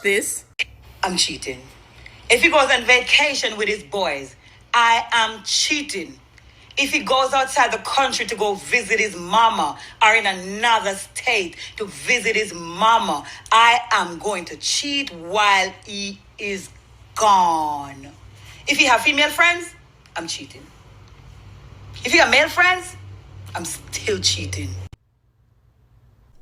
this. I'm cheating. If he goes on vacation with his boys, I am cheating. If he goes outside the country to go visit his mama or in another state to visit his mama, I am going to cheat while he is gone. If he have female friends, I'm cheating. If he have male friends, I'm still cheating.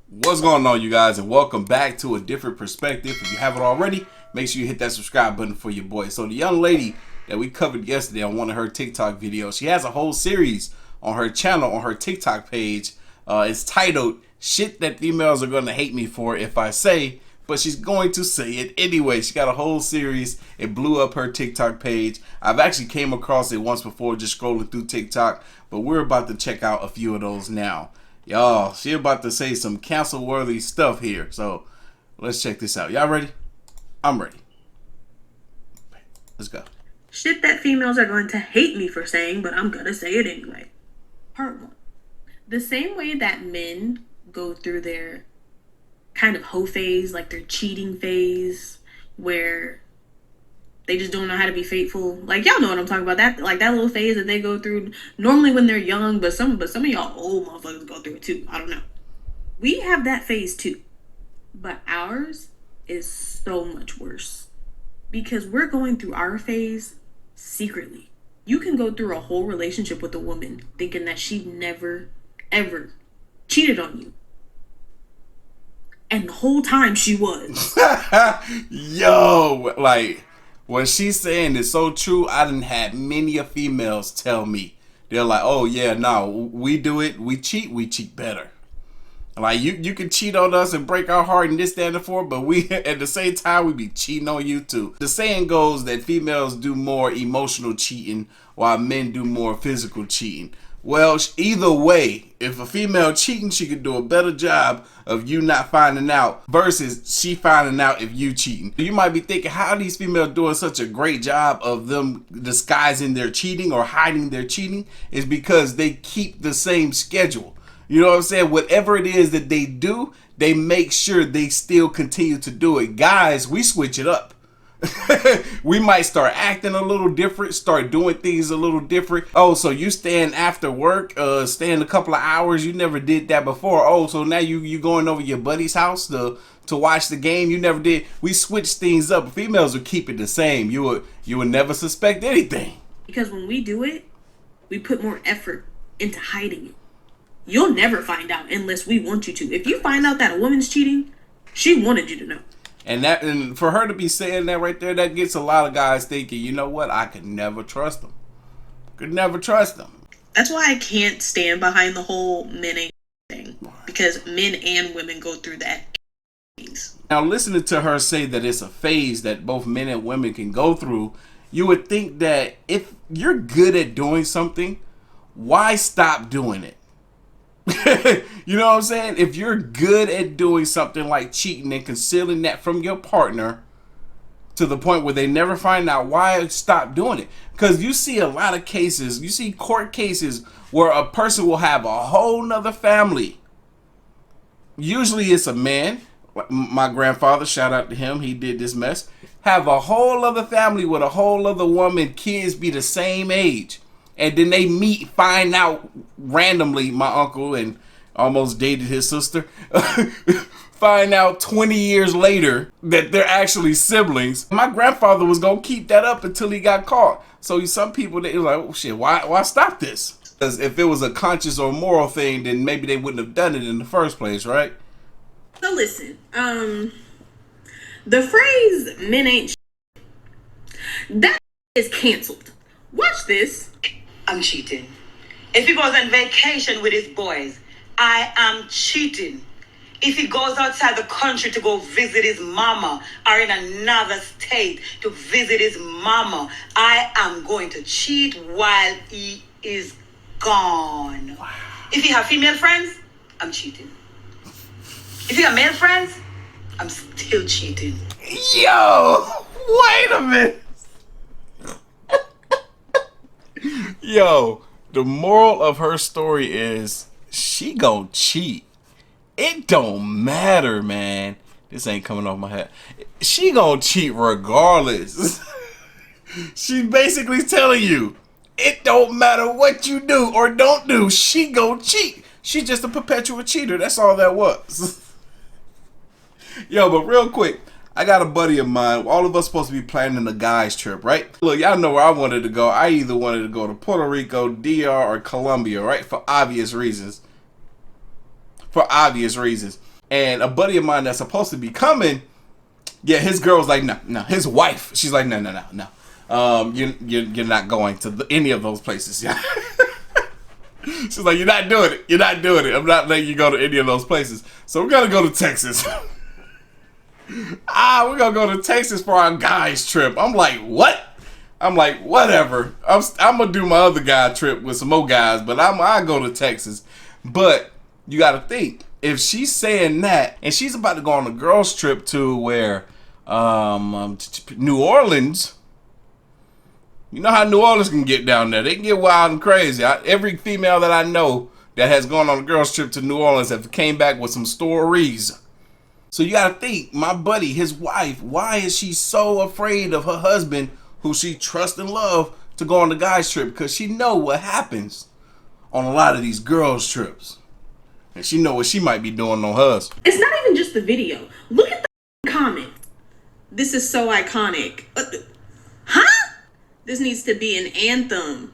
What's going on, you guys, and welcome back to a different perspective. If you haven't already, make sure you hit that subscribe button for your boy. So the young lady that we covered yesterday on one of her TikTok videos, she has a whole series on her channel, on her TikTok page. It's titled "Shit That Females Are Gonna Hate Me For If I Say," but she's going to say it anyway. She got a whole series. It blew up her TikTok page. I've actually came across it once before just scrolling through TikTok, but we're about to check out a few of those now. Y'all, she about to say some cancel-worthy stuff here. So, let's check this out. Y'all ready? I'm ready. Let's go. Shit that females are going to hate me for saying, but I'm gonna say it anyway. Part 1. The same way that men go through their kind of hoe phase, like their cheating phase, where they just don't know how to be faithful. Like, y'all know what I'm talking about. That, like, that little phase that they go through normally when they're young, but some of y'all old motherfuckers go through it too. I don't know. We have that phase too. But ours is so much worse. Because we're going through our phase secretly. You can go through a whole relationship with a woman thinking that she never, ever cheated on you. And the whole time she was. Yo, like, what she's saying is so true. I done had many of females tell me, they're like, oh yeah, no, we do it, we cheat better. Like, you can cheat on us and break our heart and this, that, and the fourth, but we, at the same time, we be cheating on you too. The saying goes that females do more emotional cheating while men do more physical cheating. Well, either way, if a female cheating, she could do a better job of you not finding out versus she finding out if you cheating. You might be thinking, how are these females doing such a great job of them disguising their cheating or hiding their cheating? Is because they keep the same schedule. You know what I'm saying? Whatever it is that they do, they make sure they still continue to do it. Guys, we switch it up. We might start acting a little different, start doing things a little different. Oh, so you staying after work, staying a couple of hours. You never did that before. Oh, so now you going over your buddy's house to watch the game. You never did. We switch things up. Females will keep it the same. You would never suspect anything. Because when we do it, we put more effort into hiding it. You'll never find out unless we want you to. If you find out that a woman's cheating, she wanted you to know. And for her to be saying that right there, that gets a lot of guys thinking, you know what? I could never trust them. Could never trust them. That's why I can't stand behind the whole men ain't thing. Because men and women go through that phase. Now, listening to her say that it's a phase that both men and women can go through, you would think that if you're good at doing something, why stop doing it? You know what I'm saying? If you're good at doing something like cheating and concealing that from your partner to the point where they never find out, why stop doing it? Because you see a lot of cases, you see court cases where a person will have a whole nother family. Usually it's a man. My grandfather, shout out to him, he did this mess. Have a whole other family with a whole other woman, kids be the same age. And then they meet, find out randomly, my uncle and almost dated his sister, find out 20 years later that they're actually siblings. My grandfather was going to keep that up until he got caught. So some people, they were like, oh shit, why stop this? Because if it was a conscious or moral thing, then maybe they wouldn't have done it in the first place, right? So listen, the phrase men ain't shit, that is canceled. Watch this. I'm cheating. If he goes on vacation with his boys, I am cheating. If he goes outside the country to go visit his mama or in another state to visit his mama, I am going to cheat while he is gone. Wow. If he have female friends, I'm cheating. If he have male friends, I'm still cheating. Yo, wait a minute. Yo, the moral of her story is she gon' cheat. It don't matter, man. This ain't coming off my head. she gonna cheat regardless. She's basically telling you, it don't matter what you do or don't do, she gonna cheat. She's just a perpetual cheater. That's all that was. Yo, but real quick, I got a buddy of mine. All of us supposed to be planning a guys trip, right? Look, y'all know where I wanted to go. I either wanted to go to Puerto Rico, DR, or Colombia, right? For obvious reasons. And a buddy of mine that's supposed to be coming, yeah, his girl's like, no. His wife, she's like, no. You're not going to any of those places. Yeah. She's like, you're not doing it. I'm not letting you go to any of those places. So we're gonna go to Texas. We're gonna go to Texas for our guys trip. I'm like, what? I'm like, whatever. I'm gonna do my other guy trip with some more guys, but I go to Texas. But you gotta think, if she's saying that, and she's about to go on a girls trip to where, New Orleans. You know how New Orleans can get down there. They can get wild and crazy. Every female that I know that has gone on a girls trip to New Orleans have came back with some stories. So you gotta think, my buddy, his wife, why is she so afraid of her husband, who she trusts and love, to go on the guys trip? Because she know what happens on a lot of these girls trips. And she know what she might be doing on hers. It's not even just the video. Look at the comment. This is so iconic. Huh? This needs to be an anthem.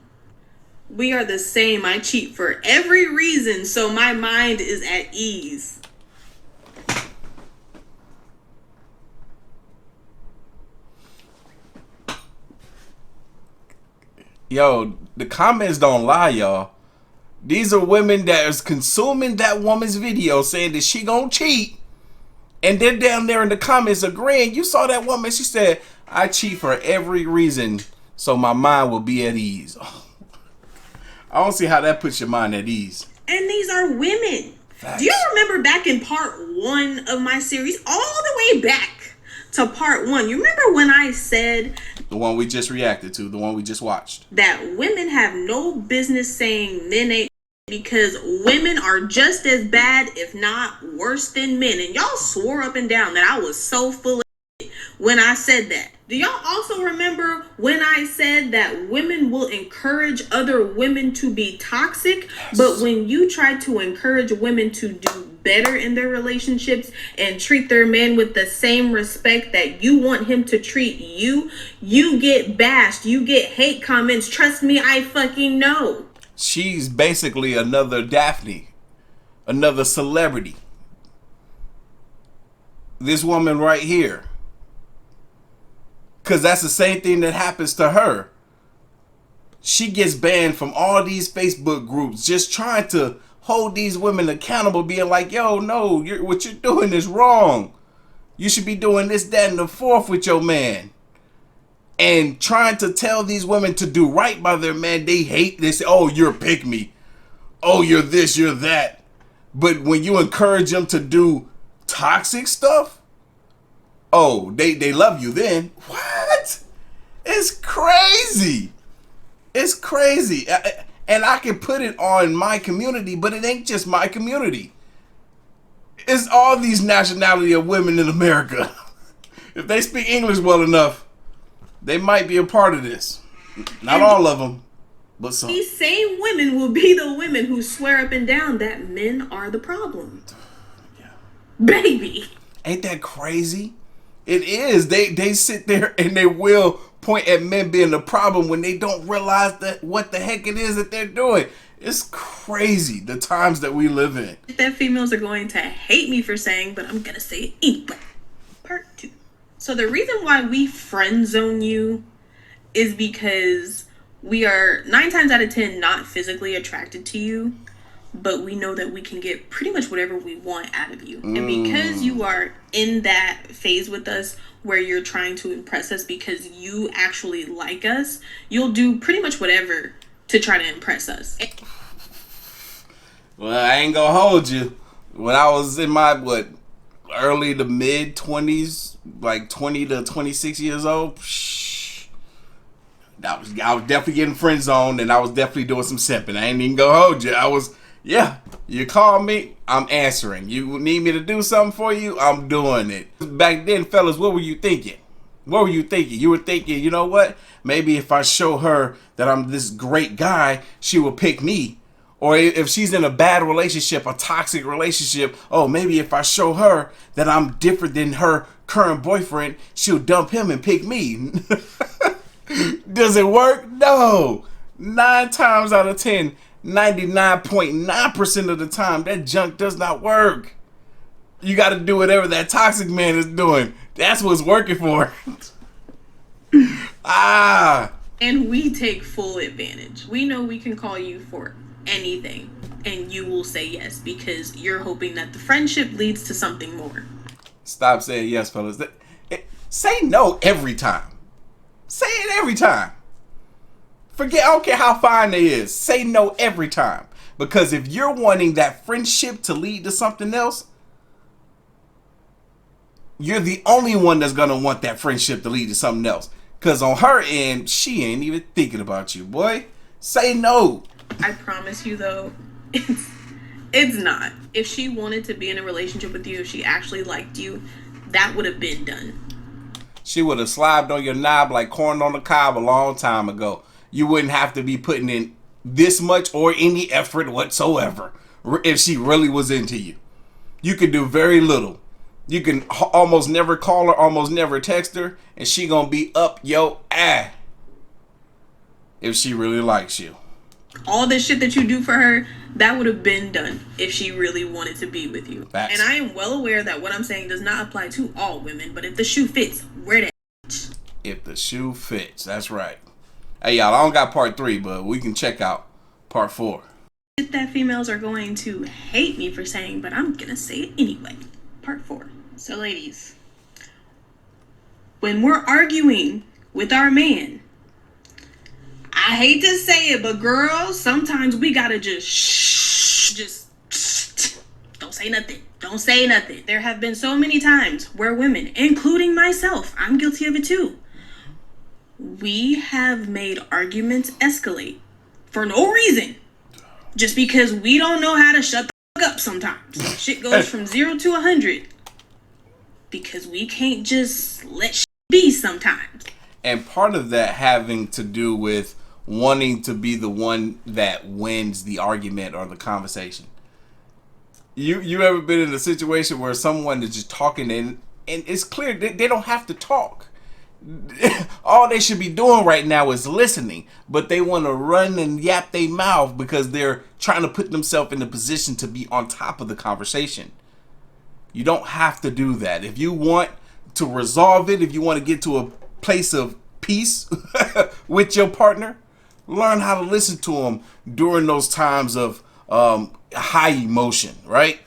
We are the same. I cheat for every reason, so my mind is at ease. Yo, the comments don't lie, y'all. These are women that is consuming that woman's video saying that she gonna cheat. And they're down there in the comments agreeing. You saw that woman, she said, I cheat for every reason, so my mind will be at ease. I don't see how that puts your mind at ease. And these are women. Facts. Do you remember back in part 1 of my series, all the way back to part 1, you remember when I said... The one we just reacted to, the one we just watched. That women have no business saying men ain't, because women are just as bad, if not worse than men. And y'all swore up and down that I was so full of shit when I said that. Do y'all also remember when I said that women will encourage other women to be toxic? Yes. But when you try to encourage women to do better in their relationships and treat their man with the same respect that you want him to treat you, you get bashed, you get hate comments. Trust me, I fucking know. She's basically another Daphne, another celebrity. This woman right here. Because that's the same thing that happens to her. She gets banned from all these Facebook groups just trying to hold these women accountable, being like, yo, no, what you're doing is wrong. You should be doing this, that, and the fourth with your man. And trying to tell these women to do right by their man. They hate this. Oh, you're a pick me. Oh, you're this, you're that. But when you encourage them to do toxic stuff, oh, they love you then. What? It's crazy. It's crazy. And I can put it on my community, but it ain't just my community. It's all these nationality of women in America. If they speak English well enough, they might be a part of this. Not all of them, but some. These same women will be the women who swear up and down that men are the problem. Yeah. Baby. Ain't that crazy? It is. They sit there and they will point at men being the problem when they don't realize that what the heck it is that they're doing. It's crazy the times that we live in. That females are going to hate me for saying, but I'm gonna say it anyway. Part 2. So the reason why we friend zone you is because we are 9 times out of 10 not physically attracted to you, but we know that we can get pretty much whatever we want out of you. And because you are in that phase with us where you're trying to impress us because you actually like us, you'll do pretty much whatever to try to impress us. Well, I ain't gonna hold you. When I was in my, early to mid 20s, like 20 to 26 years old, I was definitely getting friend zoned, and I was definitely doing some simping. I ain't even gonna hold you. I was Yeah, you call me, I'm answering. You need me to do something for you, I'm doing it. Back then, fellas, what were you thinking? What were you thinking? You were thinking, you know what? Maybe if I show her that I'm this great guy, she will pick me. Or if she's in a bad relationship, a toxic relationship, oh, maybe if I show her that I'm different than her current boyfriend, she'll dump him and pick me. Does it work? No. 9 times out of 10, 99.9% of the time, that junk does not work. You got to do whatever that toxic man is doing. That's what's working for. And we take full advantage. We know we can call you for anything and you will say yes because you're hoping that the friendship leads to something more. Stop saying yes, fellas. Say no every time. Say it every time. Forget, I don't care how fine they is. Say no every time. Because if you're wanting that friendship to lead to something else, you're the only one that's going to want that friendship to lead to something else. Because on her end, she ain't even thinking about you, boy. Say no. I promise you, though, it's not. If she wanted to be in a relationship with you, if she actually liked you, that would have been done. She would have slobbed on your knob like corn on the cob a long time ago. You wouldn't have to be putting in this much or any effort whatsoever if she really was into you. You could do very little. You can almost never call her, almost never text her, and she gonna be up your ass if she really likes you. All the shit that you do for her, that would have been done if she really wanted to be with you. Facts. And I am well aware that what I'm saying does not apply to all women, but if the shoe fits, wear that. If the shoe fits, that's right. Hey, y'all, I don't got part 3, but we can check out part 4. That females are going to hate me for saying, but I'm gonna say it anyway. Part 4. So, ladies, when we're arguing with our man, I hate to say it, but girls, sometimes we gotta just don't say nothing. Don't say nothing. There have been so many times where women, including myself, I'm guilty of it too, we have made arguments escalate for no reason. Just because we don't know how to shut the fuck up sometimes. Shit goes from 0 to 100. Because we can't just let shit be sometimes. And part of that having to do with wanting to be the one that wins the argument or the conversation. You ever been in a situation where someone is just talking and it's clear they don't have to talk. All they should be doing right now is listening, but they want to run and yap their mouth because they're trying to put themselves in a position to be on top of the conversation. You don't have to do that. If you want to resolve it, if you want to get to a place of peace with your partner, learn how to listen to them during those times of high emotion, right?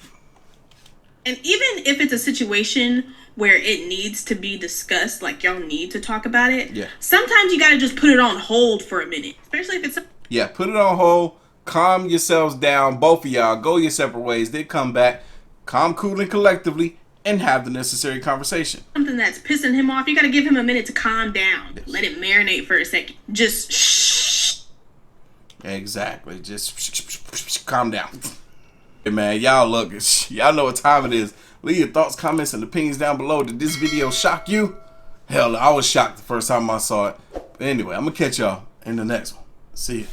And even if it's a situation where it needs to be discussed, like y'all need to talk about it, yeah, sometimes you gotta just put it on hold for a minute. Especially if it's yeah, put it on hold, calm yourselves down, both of y'all, go your separate ways, then come back, calm, cool, and collectively, and have the necessary conversation. Something that's pissing him off, you gotta give him a minute to calm down. Yes. Let it marinate for a second. Just shh. Exactly. Just calm down. Hey man, y'all look, y'all know what time it is. Leave your thoughts, comments, and opinions down below. Did this video shock you? Hell, I was shocked the first time I saw it. But anyway, I'm gonna catch y'all in the next one. See ya.